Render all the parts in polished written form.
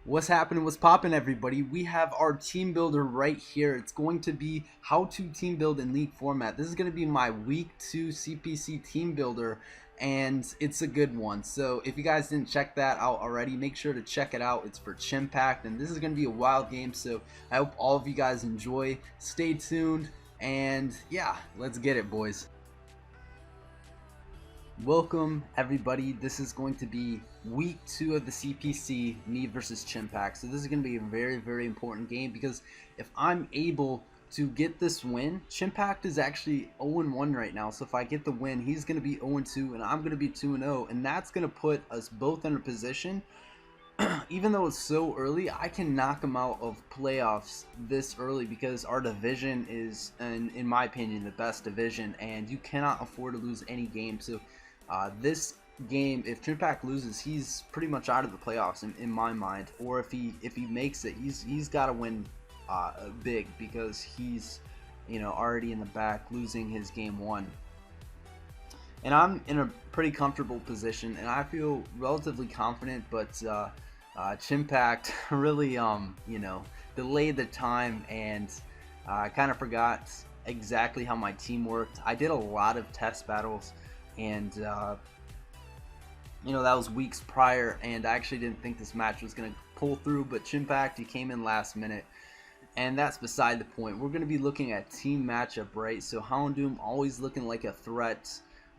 What's happening? What's popping, everybody? We have our team builder right here. It's going to be how to team build in league format. This is going to be my week 2 CPC team builder, and it's a good one. So if you guys didn't check that out already, make sure to check it out. It's for Chimpact, and this is going to be a wild game. So I hope all of you guys enjoy. Stay tuned, and yeah, let's get it, boys. Welcome everybody. This is going to be week 2 of the CPC, me versus Chimpact. So this is going to be a very important game because if I'm able to get this win, Chimpact is actually 0-1 right now. So if I get the win, he's going to be 0-2 and I'm going to be 2-0, and that's going to put us both in a position. Even though it's so early, I can knock him out of playoffs this early because our division is, in my opinion, the best division, and you cannot afford to lose any game. So this game, if Chimpact loses, he's pretty much out of the playoffs in my mind. Or if he makes it, he's got to win big because he's already in the back, losing his game 1. And I'm in a pretty comfortable position, and I feel relatively confident, but Chimpact really delayed the time, and I kind of forgot exactly how my team worked. I did a lot of test battles, and that was weeks prior, and I actually didn't think this match was going to pull through, but Chimpact, he came in last minute, and that's beside the point. We're going to be looking at team matchup, right? So Houndoom always looking like a threat.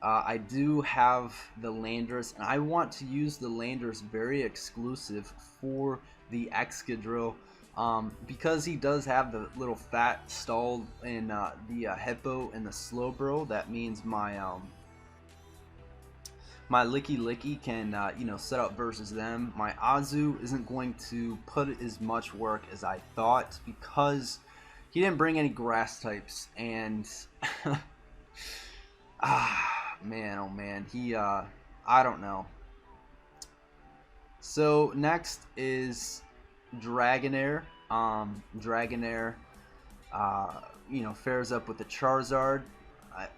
I do have the Landers, and I want to use the Landers very exclusive for the Excadrill, because he does have the little fat stall in the Hippo and the Slowbro. That means my Licky Licky can set up versus them. My Azu isn't going to put as much work as I thought because he didn't bring any grass types, and man, oh man, he I don't know. So next is Dragonair. Dragonair fares up with the Charizard.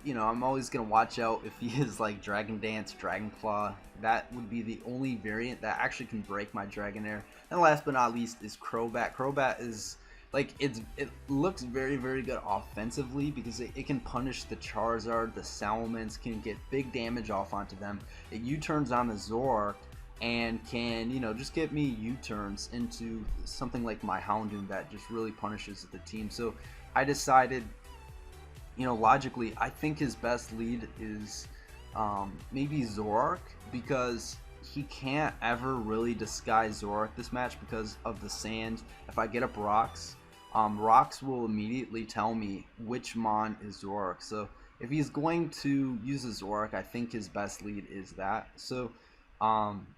I'm always gonna watch out if he is like Dragon Dance, Dragon Claw. That would be the only variant that actually can break my Dragonair. And last but not least is Crobat. Crobat is like, it looks very good offensively because it can punish the Charizard. The Salamence can get big damage off onto them. It U-turns on the Zoroark and can just get me U-turns into something like my Houndoom that just really punishes the team. So I decided, logically, I think his best lead is maybe Zoroark, because he can't ever really disguise Zoroark this match because of the sand. If I get up rocks, rocks will immediately tell me which mon is Zoroark. So if he's going to use a Zoroark, I think his best lead is that. So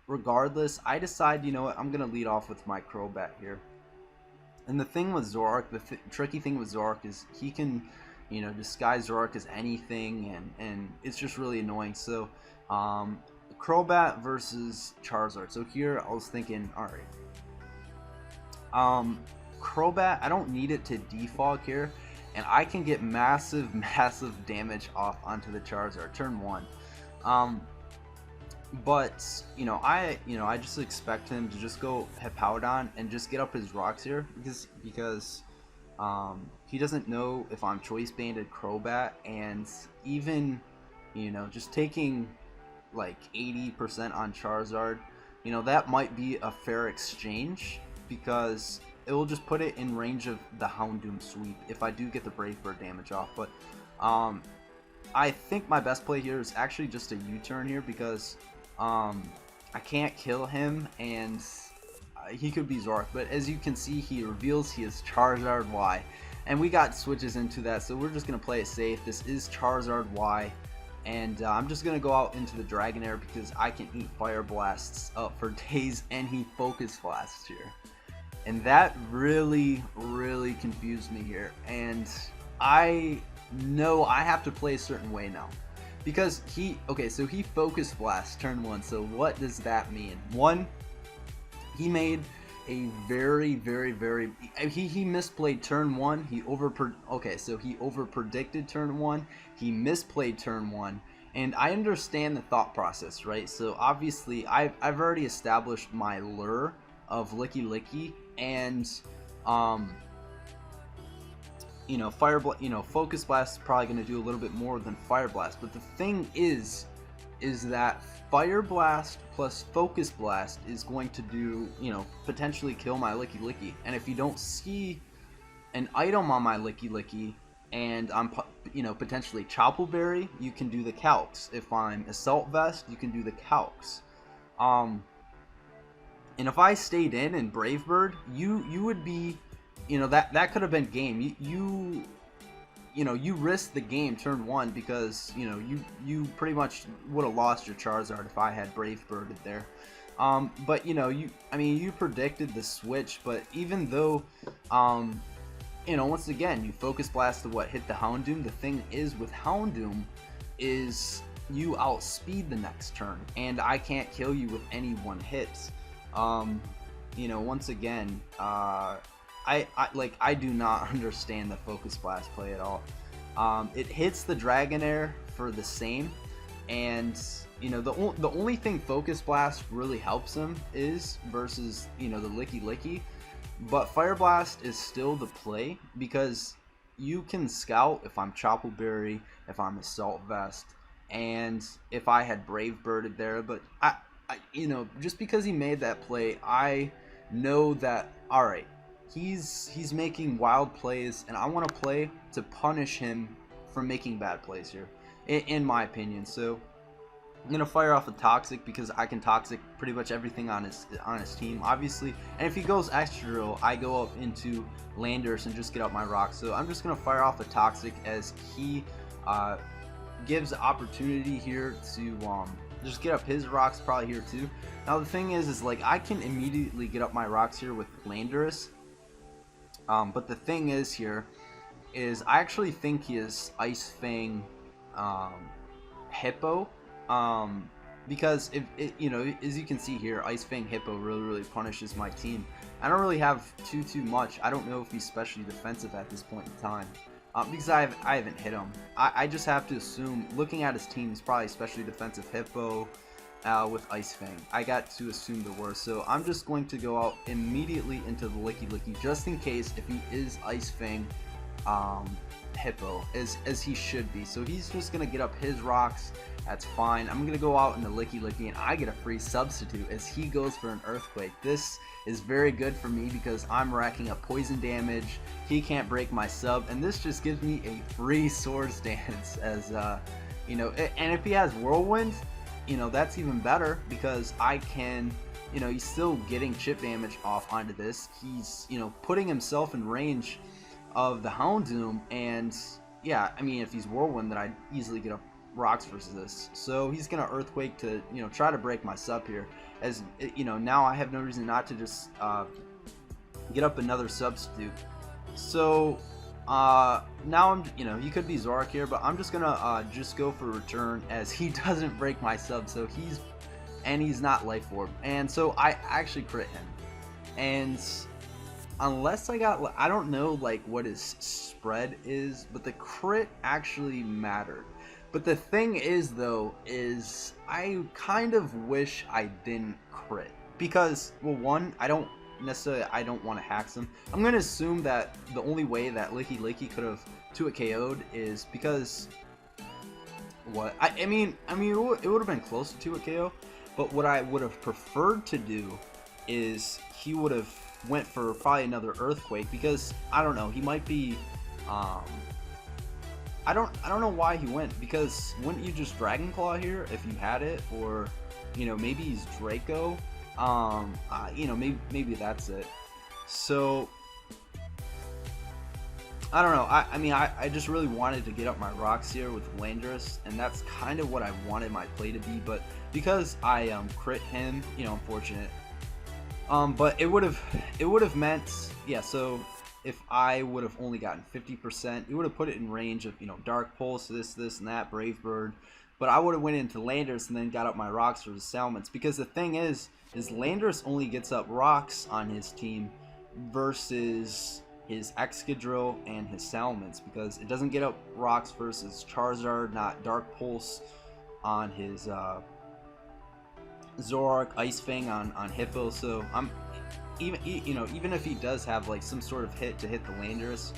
regardless, I decide, I'm going to lead off with my Crobat here. And the thing with Zoroark, the tricky thing with Zoroark is he can disguise Zoroark as anything, and it's just really annoying. So Crobat versus Charizard. So here I was thinking, alright, Crobat, I don't need it to defog here, and I can get massive damage off onto the Charizard turn 1. But I just expect him to just go Hippowdon and just get up his rocks here because he doesn't know if I'm choice banded Crobat, and even just taking like 80% on Charizard, that might be a fair exchange because it will just put it in range of the Houndoom sweep if I do get the Brave Bird damage off. But I think my best play here is actually just a U-turn here because I can't kill him, and he could be Zoroark, but as you can see, he reveals he is Charizard Y, and we got switches into that, so we're just going to play it safe. This is Charizard Y, and I'm just going to go out into the Dragonair because I can eat Fire Blasts up for days, and he Focus Blasts here. And that really confused me here, and I know I have to play a certain way now. Because so he Focus Blast turn 1, so what does that mean? One, he made a very he misplayed turn 1. He over predicted turn 1. He misplayed turn 1, and I understand the thought process, right? So obviously I've already established my lure of Licky Licky, and Fire Blast, Focus Blast is probably going to do a little bit more than Fire Blast. But the thing is that Fire Blast plus Focus Blast is going to do, potentially kill my Licky Licky. And if you don't see an item on my Licky Licky, and I'm, potentially Choppleberry, you can do the calcs. If I'm Assault Vest, you can do the calcs. And if I stayed in and Brave Bird, you would be, that could have been game. You risked the game turn 1 because you pretty much would have lost your Charizard if I had Brave Birded there. But you predicted the switch, but even though once again you Focus Blast to hit the Houndoom. The thing is with Houndoom is you outspeed the next turn, and I can't kill you with any one hits. Once again, I do not understand the Focus Blast play at all. It hits the Dragonair for the same, and the only thing Focus Blast really helps him is versus the Licky Licky, but Fire Blast is still the play because you can scout if I'm Choppleberry, if I'm Assault Vest, and if I had Brave Birded there. But I just because he made that play, I know that alright, he's making wild plays, and I want to play to punish him for making bad plays here, in my opinion. So I'm gonna fire off a Toxic because I can Toxic pretty much everything on his team, obviously. And if he goes Extra Drill, I go up into Landorus and just get up my rocks. So I'm just gonna fire off a Toxic as he gives the opportunity here to just get up his rocks probably here too. Now the thing is like I can immediately get up my rocks here with Landorus. But the thing is here is I actually think he is Ice Fang Hippo, because if as you can see here, Ice Fang Hippo really punishes my team. I don't really have too much. I don't know if he's specially defensive at this point in time, because I haven't hit him. I just have to assume, looking at his team, he's probably specially defensive Hippo with Ice Fang. I got to assume the worst, so I'm just going to go out immediately into the Licky Licky just in case if he is Ice Fang Hippo, as he should be. So he's just gonna get up his rocks. That's fine. I'm gonna go out in the Licky Licky and I get a free substitute as he goes for an Earthquake. This is very good for me because I'm racking up poison damage. He can't break my sub, and this just gives me a free Swords Dance as and if he has Whirlwind, that's even better because I can, he's still getting chip damage off onto this. He's, putting himself in range of the Houndoom, and yeah, I mean, if he's Whirlwind, then I'd easily get up rocks versus this. So he's gonna Earthquake to, try to break my sub here. As, now I have no reason not to just get up another substitute. So now I'm, he could be Zorak here, but I'm just gonna just go for return as he doesn't break my sub. So he's not Life Orb, and so I actually crit him. And unless I don't know what his spread is, but the crit actually mattered. But the thing is though, is I kind of wish I didn't crit because, well, one, I don't want to hack him. I'm going to assume that the only way that Licky Licky could have 2-hit KO'd is because I mean it would have been close to 2-hit KO, but what I would have preferred to do is he would have went for probably another Earthquake because I don't know, he might be I don't know why he went, because wouldn't you just Dragon Claw here if you had it, or maybe he's Draco, maybe that's it. So I don't know. I mean I just really wanted to get up my rocks here with Landorus, and that's kind of what I wanted my play to be, but because I crit him, unfortunate. But it would have meant, yeah, so if I would have only gotten 50%, it would have put it in range of, Dark Pulse, this and that, Brave Bird. But I would have went into Landorus and then got up my rocks for the Salamence. Because the thing is Landorus only gets up rocks on his team versus his Excadrill and his Salamence, because it doesn't get up rocks versus Charizard, not Dark Pulse on his Zoroark, Ice Fang on Hippo, so I'm even if he does have like some sort of hit to hit the Landorus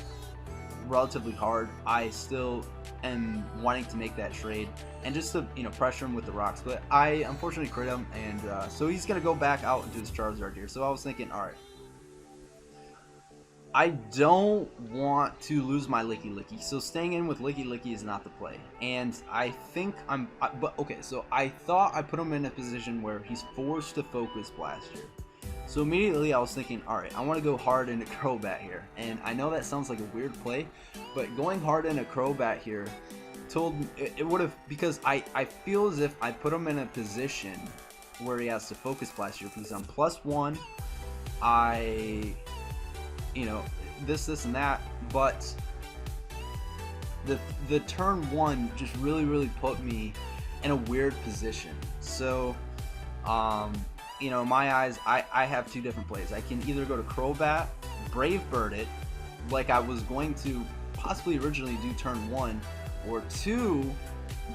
relatively hard, I still am wanting to make that trade and just to pressure him with the rocks. But I unfortunately crit him, and so he's gonna go back out into his Charizard here. So I was thinking, all right, I don't want to lose my Licky Licky, so staying in with Licky Licky is not the play. And I think but okay, so I thought I put him in a position where he's forced to Focus Blast here. So immediately I was thinking, alright, I want to go hard into Crobat here. And I know that sounds like a weird play, but going hard into Crobat here told me, it would have, because I feel as if I put him in a position where he has to Focus Blast here, because I'm +1, this and that, but the turn 1 just really put me in a weird position. So in my eyes, I have two different plays. I can either go to Crobat, Brave Bird it like I was going to possibly originally do turn 1, or 2,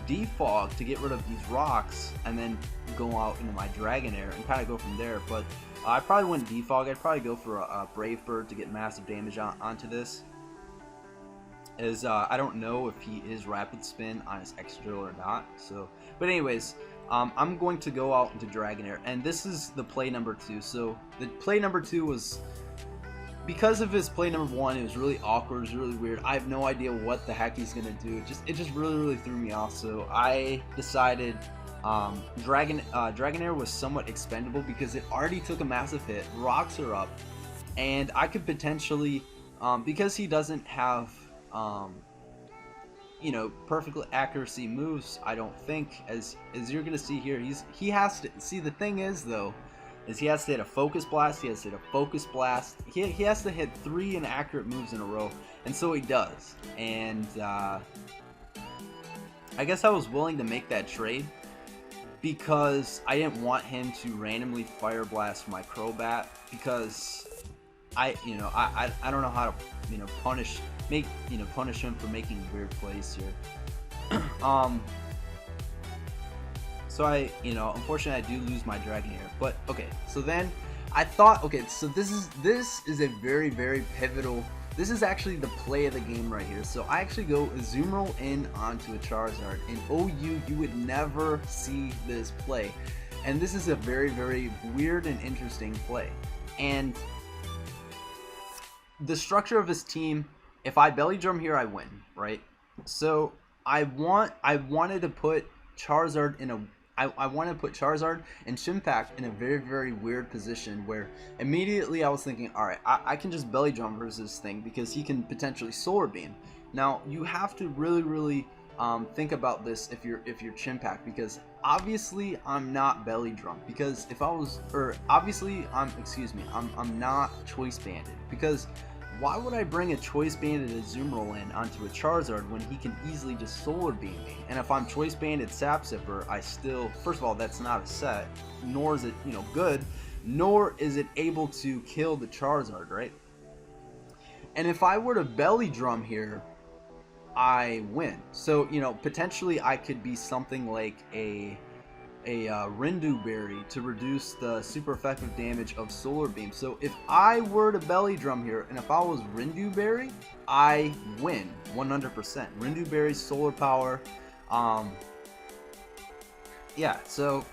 Defog to get rid of these rocks and then go out into my Dragonair and kind of go from there. But I probably wouldn't Defog. I'd probably go for a Brave Bird to get massive damage onto this. As I don't know if he is Rapid Spin on his Extra or not. So, but anyways, I'm going to go out into Dragonair, and this is the play number 2. So the play number 2 was, because of his play number 1, it was really awkward, it was really weird. I have no idea what the heck he's gonna do. It just really threw me off. So I decided Dragonair was somewhat expendable because it already took a massive hit. Rocks are up, and I could potentially, because he doesn't have perfect accuracy moves, I don't think, as you're gonna see here, he has to see. The thing is though, is he has to hit a Focus Blast, he has to hit a Focus Blast, he has to hit 3 inaccurate moves in a row, and so he does. And I guess I was willing to make that trade because I didn't want him to randomly Fire Blast my Crobat, because I don't know how to punish him for making weird plays here. So unfortunately I do lose my Dragonair. But okay, so then I thought, okay, so this is a very pivotal. This is actually the play of the game right here. So I actually go Azumarill in onto a Charizard. In OU, you would never see this play, and this is a very weird and interesting play. And the structure of his team, if I Belly Drum here, I win, right? So I wanted to put Charizard in a I want to put Charizard and Chimpact in a very weird position where immediately I was thinking, alright, I can just Belly Drum versus this thing because he can potentially Solar Beam. Now you have to really think about this if you're Chimpact, because obviously I'm not Belly Drum, because if I was, or obviously I'm not Choice Banded, because why would I bring a Choice Banded Azumarill in onto a Charizard when he can easily just Solar Beam me? And if I'm Choice Banded Sapsipper, I still, first of all, that's not a set, nor is it, good, nor is it able to kill the Charizard, right? And if I were to Belly Drum here, I win. So, potentially I could be something like a Rindu Berry to reduce the super effective damage of Solar Beam. So if I were to Belly Drum here, and if I was Rindu Berry, I win 100%. Rindu Berry's solar power. Yeah, so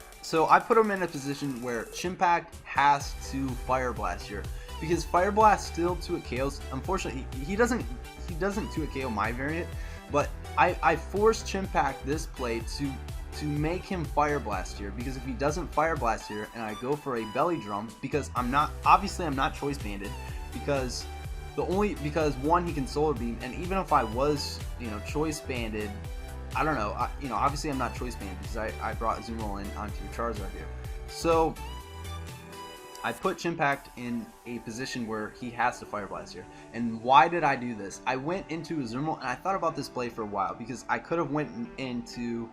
I put him in a position where Chimpact has to Fire Blast here, because Fire Blast still 2-hit KOs. Unfortunately, he doesn't 2-hit KO my variant, but I forced Chimpact this play to make him Fire Blast here, because if he doesn't Fire Blast here and I go for a Belly Drum, because I'm not Choice Banded, because one, he can Solar Beam, and even if I was Choice Banded, I don't know, obviously I'm not Choice Banded because I brought Azumarill in onto Charizard here. So I put Chimpact in a position where he has to Fire Blast here. And why did I do this? I went into Azumarill, and I thought about this play for a while, because I could have went into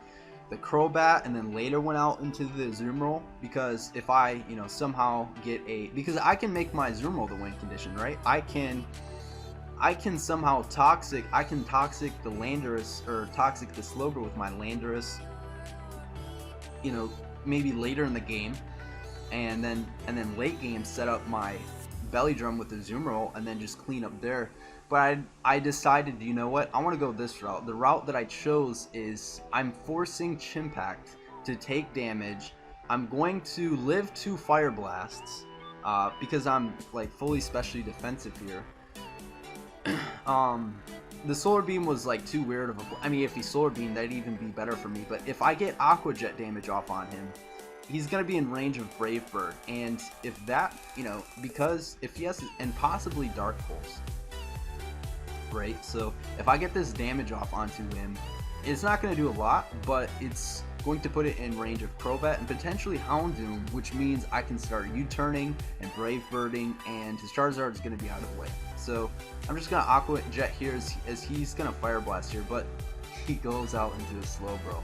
the Crobat and then later went out into the Azumarill, because if I somehow get because I can make my Azumarill the win condition, right? I can somehow toxic the Landorus, or toxic the Slowbro with my Landorus, maybe later in the game, and then late game set up my belly drum with the Azumarill and then just clean up there. But I decided, you know what, I want to go this route. The route that I chose is I'm forcing Chimpact to take damage. I'm going to live 2 Fire Blasts because I'm like fully specially defensive here. The Solar Beam was like too weird of a... I mean, if he Solar Beam, that'd even be better for me. But if I get Aqua Jet damage off on him, he's going to be in range of Brave Bird. And if that, you know, because if he has... And possibly Dark Pulse. Right? So if I get this damage off onto him, it's not going to do a lot, but it's going to put it in range of Crobat and potentially Houndoom, which means I can start U-turning and Brave Birding, and his Charizard is going to be out of the way. So I'm just going to Aqua Jet here as he's going to Fire Blast here, but he goes out into a Slowbro.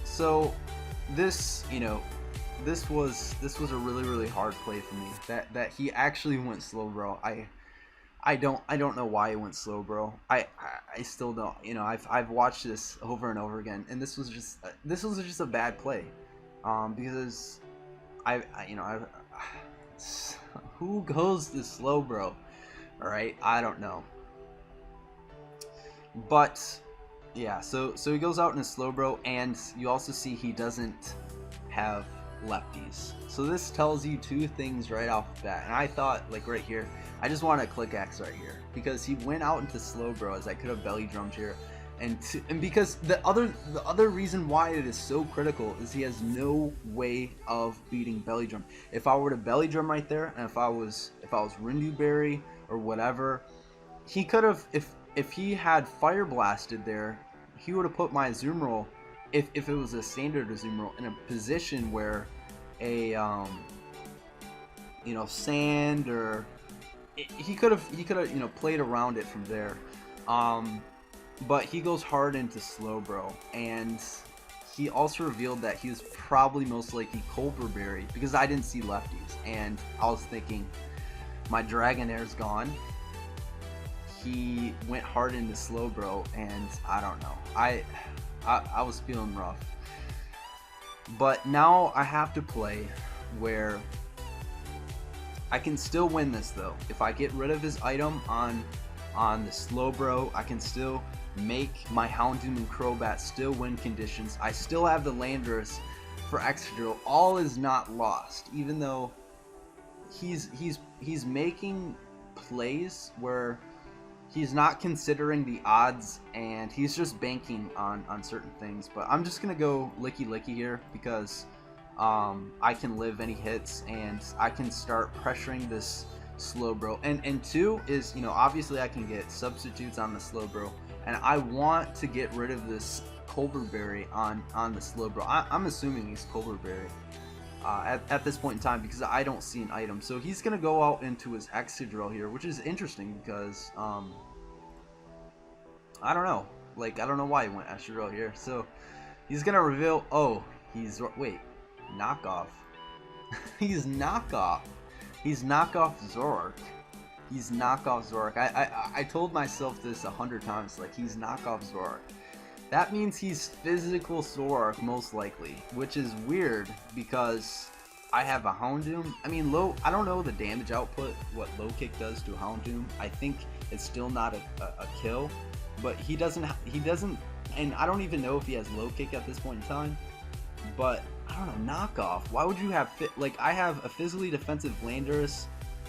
So this, you know, this was a really hard play for me. That he actually went Slowbro. I don't know why he went Slowbro. I still don't. You know, I've watched this over and over again, and this was just a bad play. Because who goes to Slowbro? All right, I don't know. But yeah, so he goes out in a Slowbro, and you also see he doesn't have lefties. So this tells you 2 things right off the bat. And I thought, like right here, I just want to click X right here because he went out into Slowbro, as I could have belly drummed here. And because the other reason why it is so critical is he has no way of beating belly drum. If I were to belly drum right there, and if I was Rindu Berry or whatever, he could have, if he had Fire Blasted there, he would have put my Azumarill, if it was a standard Azumarill, in a position where a you know, sand, or he could have you know, played around it from there. But he goes hard into Slowbro, and he also revealed that he was probably most likely Colbur Berry, because I didn't see lefties, and I was thinking my Dragonair's gone. He went hard into Slowbro, and I don't know. I was feeling rough. But now I have to play where I can still win this though. If I get rid of his item on the Slowbro, I can still make my Houndoom and Crobat still win conditions. I still have the Landorus for Excadrill. All is not lost, even though he's making plays where he's not considering the odds, and he's just banking on certain things. But I'm just gonna go licky here because I can live any hits, and I can start pressuring this Slowbro. And 2 is, you know, obviously I can get substitutes on the Slowbro, and I want to get rid of this Colbur Berry on the Slowbro. I'm assuming he's Colbur Berry at this point in time because I don't see an item. So he's gonna go out into his Excadrill here, which is interesting because I don't know. Like, I don't know why he went Excadrill here. So he's gonna reveal. Oh, he's knockoff. He's knockoff. He's knockoff Zoroark. He's knockoff Zoroark. I told myself this 100 times. Like, he's knockoff Zoroark. That means he's physical Zoroark most likely, which is weird because I have a Houndoom. I mean, I don't know the damage output, what low kick does to Houndoom. I think it's still not a kill, but he doesn't, and I don't even know if he has low kick at this point in time. But I don't know, knockoff. Why would you have like, I have a physically defensive Landorus.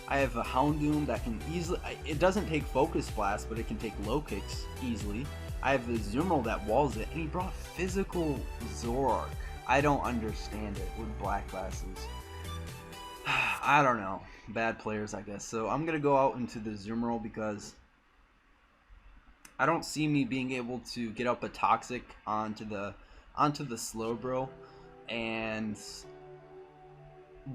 I have a Houndoom that can easily, it doesn't take Focus Blast, but it can take low kicks easily. I have the Azumarill that walls it, and he brought physical Zoroark. I don't understand it with black glasses. I don't know. Bad players, I guess. So I'm going to go out into the Azumarill because I don't see me being able to get up a Toxic onto the Slowbro. And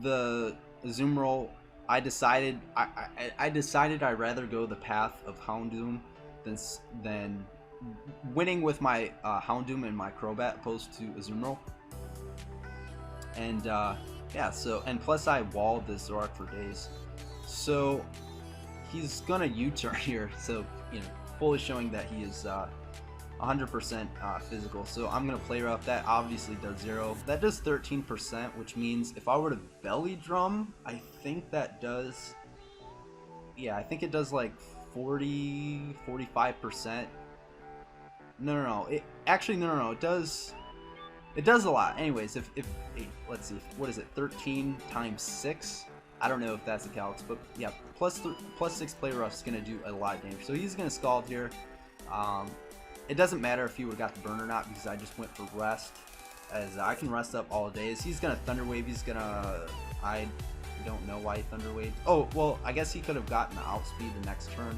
the Azumarill, I decided I'd rather go the path of Houndoom than winning with my Houndoom and my Crobat opposed to Azumarill. And yeah, so, and plus I walled this Zoroark for days, so he's gonna U-turn here. So, you know, fully showing that he is 100% physical. So I'm gonna play rough. That obviously does 0. That does 13%, which means if I were to belly drum, I think that does, yeah, I think it does like 45%. No. It actually, no. It does a lot. Anyways, if let's see, what is it? 13 times 6. I don't know if that's the calcs, but yeah, plus 6 play rough is gonna do a lot of damage. So he's gonna scald here. It doesn't matter if he would have got the burn or not because I just went for rest, as I can rest up all day. As he's gonna thunder wave, he's gonna, I don't know why he thunder waved. Oh well, I guess he could have gotten the outspeed the next turn.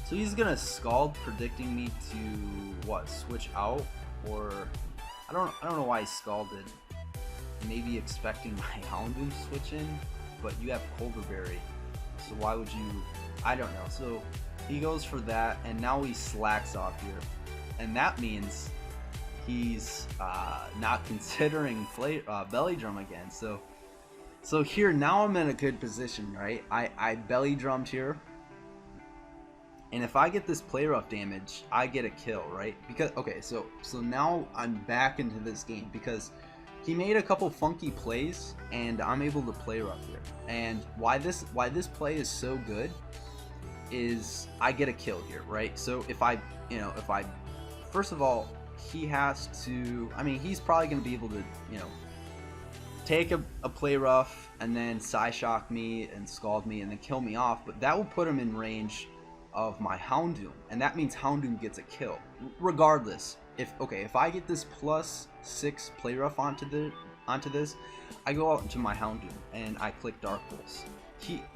So he's gonna scald, predicting me to what, switch out, or I don't know why he scalded. Maybe expecting my Houndoom to switch in, but you have Colberberry, so why would you? I don't know. So he goes for that, and now he slacks off here, and that means he's not considering belly drum again. So here now I'm in a good position, right? I belly drummed here. And if I get this play rough damage, I get a kill, right? Because okay, so now I'm back into this game because he made a couple funky plays, and I'm able to play rough here. And why this play is so good is I get a kill here, right? So if I first of all, he has to. I mean, he's probably going to be able to, take a play rough and then Psyshock me and scald me and then kill me off. But that will put him in range of my Houndoom, and that means Houndoom gets a kill regardless. If I get this plus 6 play rough onto this, I go out into my Houndoom and I click Dark Pulse.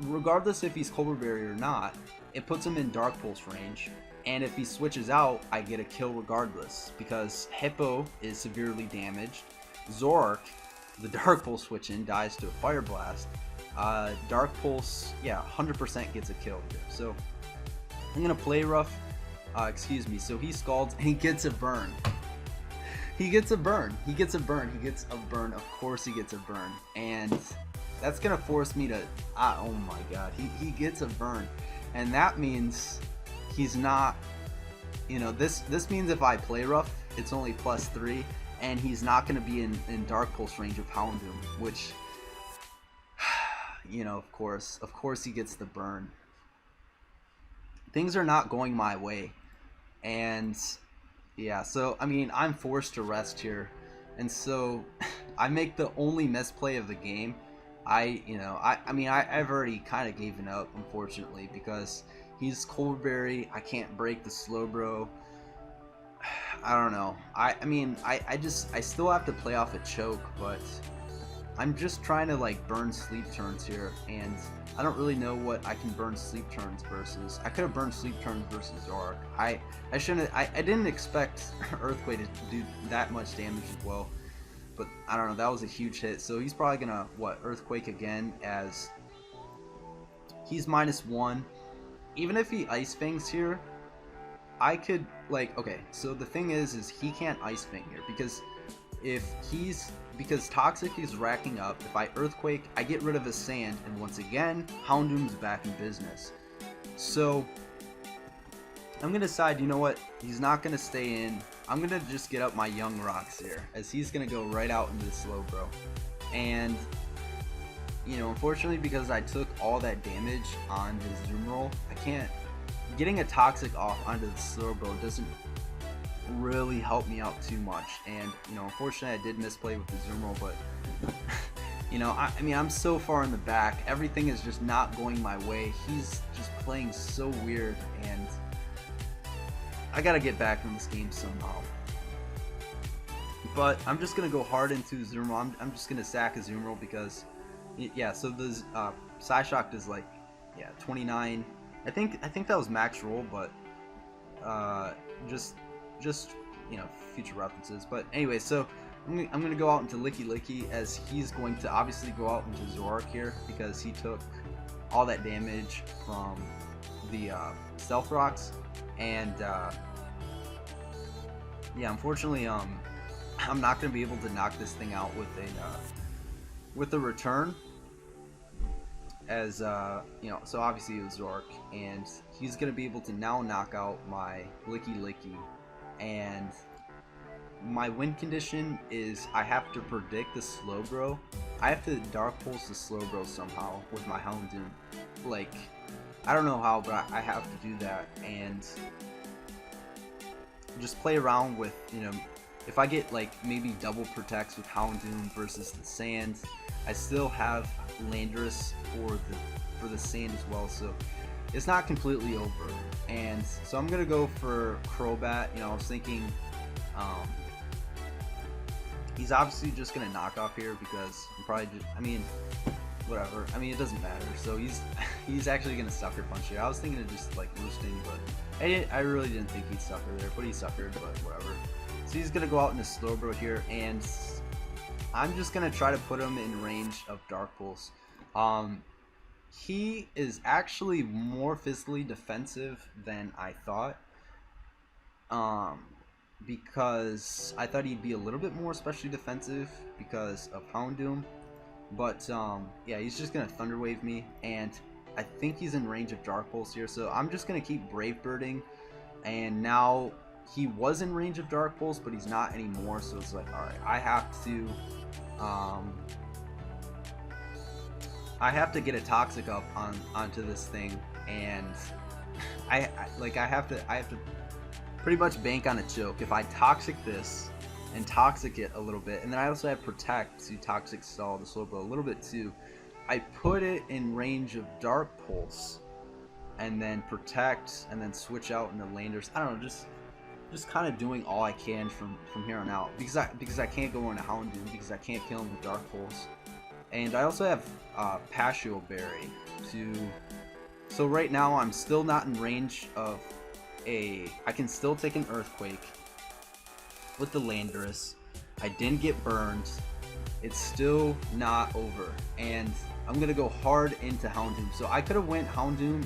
Regardless if he's Colberberry or not, it puts him in Dark Pulse range, and if he switches out, I get a kill regardless because Hippo is severely damaged. Zoroark, the Dark Pulse switch in, dies to a Fire Blast. Dark Pulse, yeah, 100% gets a kill here. So I'm gonna play rough. Excuse me. So he scalds and he gets a burn. He gets a burn. He gets a burn. He gets a burn. Of course he gets a burn. And that's gonna force me to. Oh my god. He gets a burn, and that means he's not. This means if I play rough, it's only plus 3, and he's not gonna be in Dark Pulse range of Houndoom, which, of course he gets the burn. Things are not going my way, and yeah, so I mean I'm forced to rest here, and so I make the only misplay of the game. I've already kind of given up, unfortunately, because he's Colberberry. I can't break the Slowbro. I don't know. I still have to play off a choke, but I'm just trying to like burn sleep turns here, and I don't really know what I can burn sleep turns versus. I could have burned sleep turns versus Zoroark. I didn't expect Earthquake to do that much damage as well, but I don't know. That was a huge hit. So he's probably gonna Earthquake again, as he's -1. Even if he Ice Fangs here, I could So the thing is he can't Ice Fang here because because Toxic is racking up. If I Earthquake, I get rid of his Sand, and once again, Houndoom's back in business. So I'm gonna decide, you know what? He's not gonna stay in. I'm gonna just get up my Young Rocks here, as he's gonna go right out into the Slowbro. And unfortunately, because I took all that damage on his Zoom Roll, I can't. Getting a Toxic off onto the Slowbro doesn't really helped me out too much, and unfortunately I did misplay with the Zoom Roll, but I'm so far in the back, everything is just not going my way. He's just playing so weird, and I gotta get back in this game somehow. But I'm just gonna go hard into Zoom Roll. I'm just gonna sack a Zoom Roll because so the Psyshock does 29. I think that was max roll, but just future references. But anyway, so I'm gonna go out into Licky Licky, as he's going to obviously go out into Zoroark here because he took all that damage from the Stealth Rocks, and unfortunately I'm not gonna be able to knock this thing out with a return, as you know, so obviously it was Zork, and he's gonna be able to now knock out my Licky, and my win condition is I have to predict the Slowbro. I have to Dark Pulse the Slowbro somehow with my Houndoom. Like, I don't know how, but I have to do that, and just play around with, you know, if I get like maybe double protects with Houndoom versus the Sand, I still have Landorus for the Sand as well, so it's not completely over. And so I'm gonna go for Crobat. You know, I was thinking he's obviously just gonna knock off here because I'm probably just, I mean, whatever. I mean, it doesn't matter. So he's actually gonna Sucker Punch here. I was thinking of just like roosting, but I really didn't think he'd Sucker there, but he suckered, but whatever. So he's gonna go out into Slowbro here, and I'm just gonna try to put him in range of Dark Pulse. He is actually more physically defensive than I thought. Because I thought he'd be a little bit more especially defensive because of Houndoom. But yeah, he's just gonna Thunder Wave me, and I think he's in range of Dark Pulse here, so I'm just gonna keep Brave Birding. And now he was in range of Dark Pulse, but he's not anymore, so it's like, alright, I have to get a Toxic up onto this thing, and I have to pretty much bank on a choke. If I Toxic this and Toxic it a little bit, and then I also have Protect to Toxic stall the Slowbro a little bit too, I put it in range of Dark Pulse and then Protect and then switch out into Landers. I don't know, just kind of doing all I can from here on out, because I can't go into Houndoom because I can't kill him with Dark Pulse. And I also have Pashio Berry to, so right now I'm still not in range of I can still take an Earthquake with the Landorus. I didn't get burned. It's still not over, and I'm gonna go hard into Houndoom. So I could have went Houndoom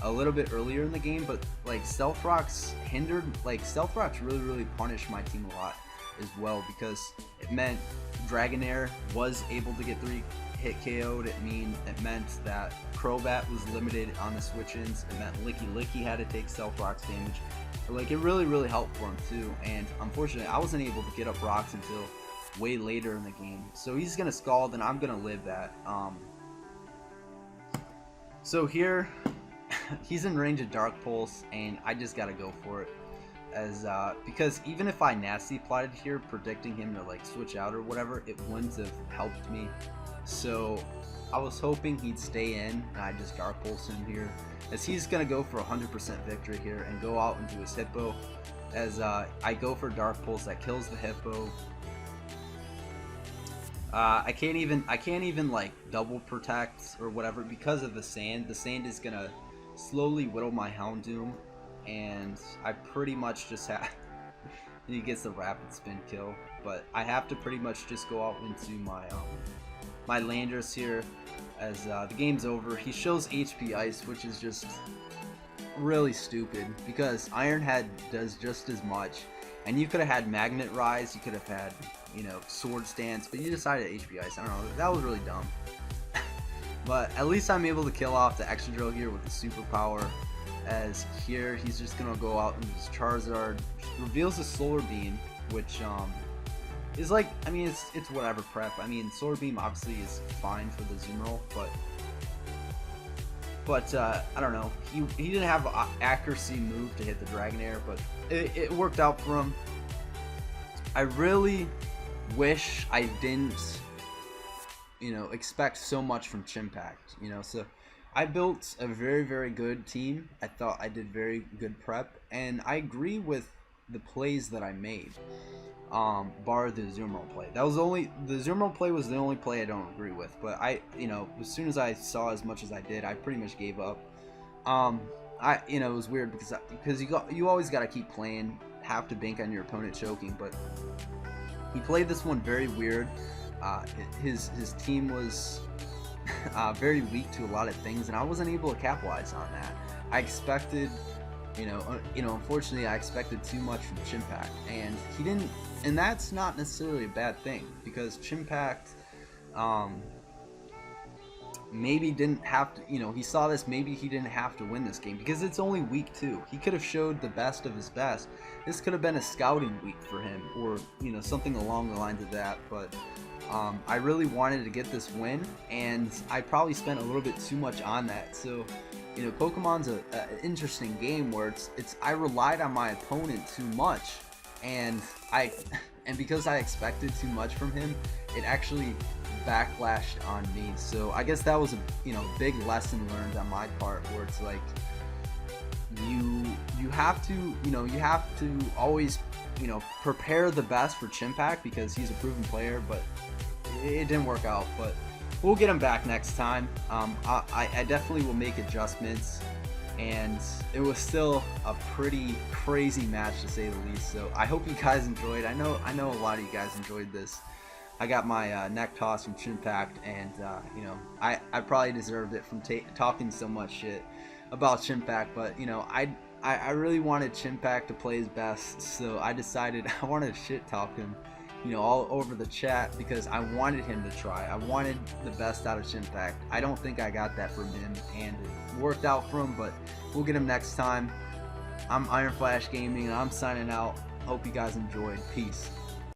a little bit earlier in the game, but like Stealth Rocks hindered, like Stealth Rocks really punished my team a lot as well, because it meant Dragonair was able to get 3 hit KO'd. It meant that Crobat was limited on the switch-ins. It meant Licky had to take Stealth Rocks damage. Like, it really helped for him too, and unfortunately I wasn't able to get up rocks until way later in the game. So he's gonna Scald, and I'm gonna live that. So here he's in range of Dark Pulse, and I just gotta go for it, as because even if I Nasty Plotted here, predicting him to like switch out or whatever, it wouldn't have helped me. So I was hoping he'd stay in, and I just Dark Pulse him here, as he's gonna go for 100% victory here and go out and do his Hippo. As I go for Dark Pulse, that kills the Hippo. I can't even like double protect or whatever because of the Sand. The Sand is gonna slowly whittle my Houndoom, and I pretty much just have he gets the Rapid Spin kill, but I have to pretty much just go out into my my Landorus here, as the game's over. He shows HP Ice, which is just really stupid because Iron Head does just as much, and you could have had Magnet Rise, you could have had, you know, Sword Stance, but you decided HP Ice. I don't know, that was really dumb. But at least I'm able to kill off the Excadrill here with the superpower, as here he's just gonna go out and his Charizard reveals a Solar Beam, which is like, I mean, it's whatever prep. I mean, Solar Beam obviously is fine for the Zoomerl, but I don't know. He didn't have an accuracy move to hit the Dragonair, but it worked out for him. I really wish I didn't, you know, expect so much from Chimpact, you know. So I built a very good team. I thought I did very good prep, and I agree with the plays that I made, bar the Zoomerl play. That was the Zoomerl play was the only play I don't agree with, but you know, as soon as I saw as much as I did, I pretty much gave up. You know, it was weird because you always got to keep playing, have to bank on your opponent choking, but he played this one very weird. His team was very weak to a lot of things, and I wasn't able to capitalize on that. I expected, you know, unfortunately, I expected too much from Chimpact, and he didn't. And that's not necessarily a bad thing, because Chimpact, maybe didn't have to, he saw this, maybe he didn't have to win this game because it's only week 2. He could have showed the best of his best. This could have been a scouting week for him, or something along the lines of that. But I really wanted to get this win, and I probably spent a little bit too much on that. So Pokemon's an interesting game where I relied on my opponent too much, and because I expected too much from him, it actually backlashed on me. So I guess that was a big lesson learned on my part, where it's like you have to always prepare the best for Chimpact, because he's a proven player, but it didn't work out. But we'll get him back next time. I definitely will make adjustments, and it was still a pretty crazy match to say the least. So I hope you guys enjoyed. I know a lot of you guys enjoyed this. I got my neck toss from Chimpact, and I probably deserved it from talking so much shit about Chimpact, but I really wanted Chimpact to play his best, so I decided I wanted to shit talk him all over the chat, because I wanted him to try. I wanted the best out of Chimpact. I don't think I got that from him, and it worked out for him, but we'll get him next time. I'm Iron Flash Gaming, and I'm signing out. Hope you guys enjoyed. Peace.